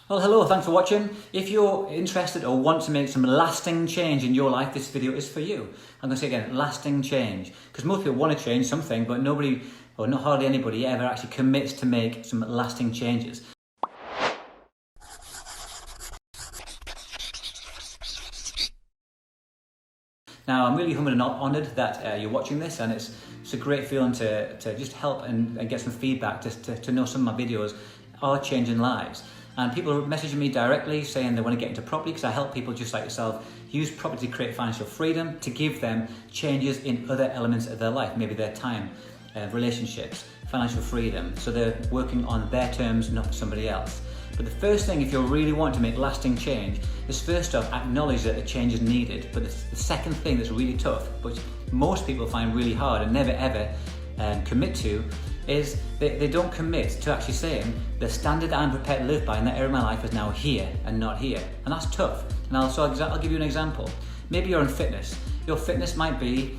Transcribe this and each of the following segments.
Well, hello, thanks for watching. If you're interested or want to make some lasting change in your life, this video is for you. I'm going to say again, lasting change. Because most people want to change something, but nobody, or not hardly anybody, ever actually commits to make some lasting changes. Now, I'm really humbled and honoured that you're watching this, and it's a great feeling to just help and get some feedback, to know some of my videos are changing lives. And people are messaging me directly saying they want to get into property, because I help people just like yourself use property to create financial freedom, to give them changes in other elements of their life, maybe their time, relationships, financial freedom. So they're working on their terms, not for somebody else. But the first thing, if you really want to make lasting change, is first off, acknowledge that the change is needed. But the second thing that's really tough, which most people find really hard and never ever commit to, is they don't commit to actually saying the standard I'm prepared to live by in that area of my life is now here and not here. And that's tough. And I'll give you an example. Maybe you're in fitness. Your fitness might be,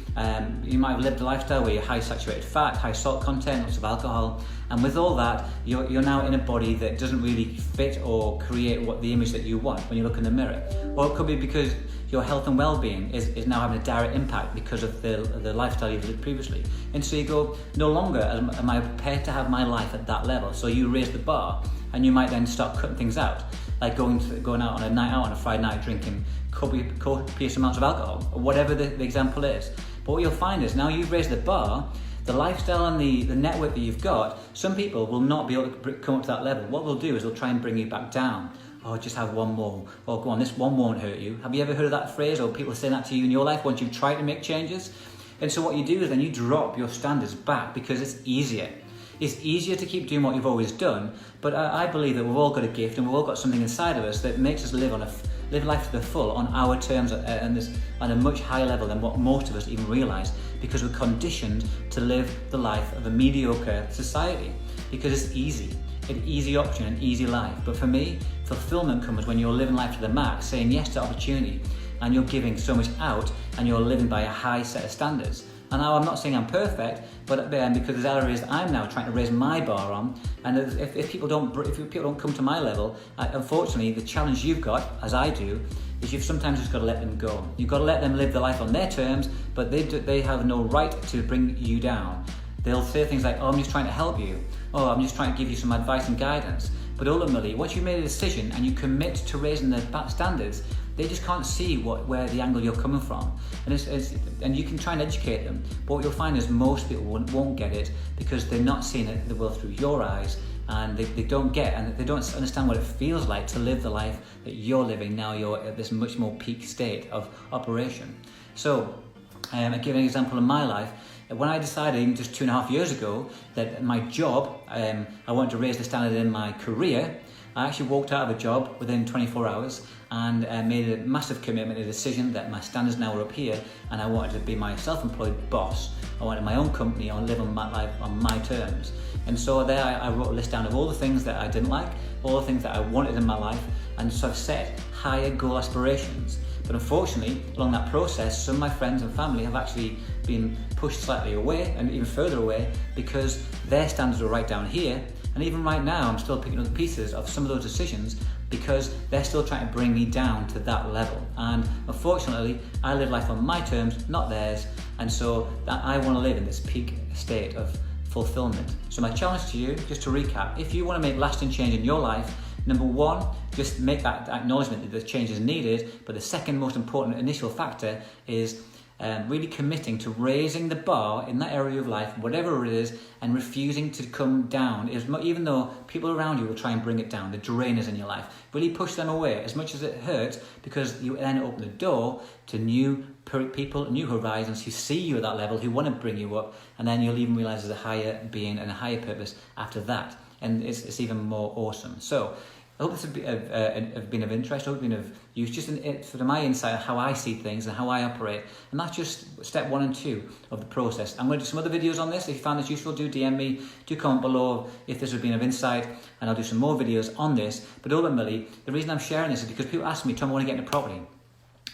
you might have lived a lifestyle where you're high saturated fat, high salt content, lots of alcohol, and with all that, you're now in a body that doesn't really fit or create what the image that you want when you look in the mirror. Or it could be because your health and well-being is now having a direct impact because of the lifestyle you've lived previously. And so you go, no longer am I prepared to have my life at that level. So you raise the bar, and you might then start cutting things out, like going out on a night out on a Friday night drinking copious amounts of alcohol, or whatever the example is. But what you'll find is now you've raised the bar, the lifestyle and the network that you've got, some people will not be able to come up to that level. What they'll do is they'll try and bring you back down. Oh, just have one more. Oh, go on, this one won't hurt you. Have you ever heard of that phrase, or people saying that to you in your life once you've tried to make changes? And so what you do is then you drop your standards back because it's easier. It's easier to keep doing what you've always done, but I believe that we've all got a gift and we've all got something inside of us that makes us live life to the full on our terms and on a much higher level than what most of us even realise, because we're conditioned to live the life of a mediocre society because it's easy. An easy option, an easy life. But for me, fulfillment comes when you're living life to the max, saying yes to opportunity, and you're giving so much out, and you're living by a high set of standards. And now I'm not saying I'm perfect, but because there's areas I'm now trying to raise my bar on, and if people don't come to my level, unfortunately, the challenge you've got, as I do, is you've sometimes just got to let them go. You've got to let them live their life on their terms, but they have no right to bring you down. They'll say things like, oh, I'm just trying to help you. Oh, I'm just trying to give you some advice and guidance. But ultimately, once you've made a decision and you commit to raising the standards, they just can't see where the angle you're coming from. And you can try and educate them, but what you'll find is most people won't get it because they're not seeing it the world through your eyes, and they don't get, and they don't understand what it feels like to live the life that you're living now. You're at this much more peak state of operation. So, I'll give an example in my life. When I decided just 2.5 years ago that my job, I wanted to raise the standard in my career, I actually walked out of a job within 24 hours and made a massive commitment, a decision that my standards now were up here, and I wanted to be my self-employed boss. I wanted my own company, I wanted to live on my life on my terms. And so there I wrote a list down of all the things that I didn't like, all the things that I wanted in my life, and so I've set higher goal aspirations. But unfortunately, along that process, some of my friends and family have actually been pushed slightly away and even further away because their standards were right down here. And even right now, I'm still picking up the pieces of some of those decisions because they're still trying to bring me down to that level. And unfortunately, I live life on my terms, not theirs. And so I want to live in this peak state of fulfillment. So my challenge to you, just to recap, if you want to make lasting change in your life, number one, just make that acknowledgement that the change is needed. But the second most important initial factor is really committing to raising the bar in that area of life, whatever it is, and refusing to come down. Even though people around you will try and bring it down, the drainers in your life, really push them away as much as it hurts, because you then open the door to new people, new horizons who see you at that level, who want to bring you up, and then you'll even realize there's a higher being and a higher purpose after that. And it's even more awesome. So I hope this has been of interest. I hope it's been of use, just for my insight on how I see things and how I operate. And that's just step 1 and 2 of the process. I'm going to do some other videos on this. If you found this useful, do DM me, do comment below if this has been of insight, and I'll do some more videos on this. But ultimately, the reason I'm sharing this is because people ask me, Tom, I want to get into property.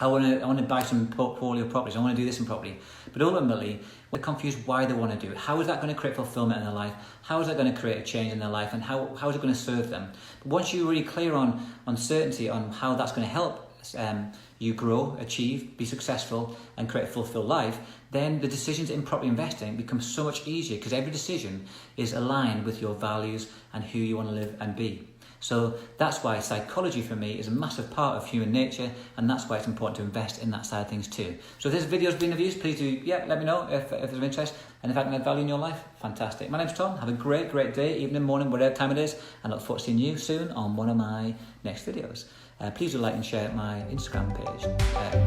I want to buy some portfolio properties. I want to do this in property. But ultimately, they're confused why they want to do it. How is that going to create fulfillment in their life? How is that going to create a change in their life? And how is it going to serve them? But once you're really clear on certainty on how that's going to help you grow, achieve, be successful, and create a fulfilled life, then the decisions in property investing become so much easier because every decision is aligned with your values and who you want to live and be. So that's why psychology for me is a massive part of human nature, and that's why it's important to invest in that side of things too. So if this video's been of use, please do let me know if there's of interest, and if I can add value in your life, fantastic. My name's Tom. Have a great day, evening, morning, whatever time it is, and I look forward to seeing you soon on one of my next videos. Please do like and share my Instagram page.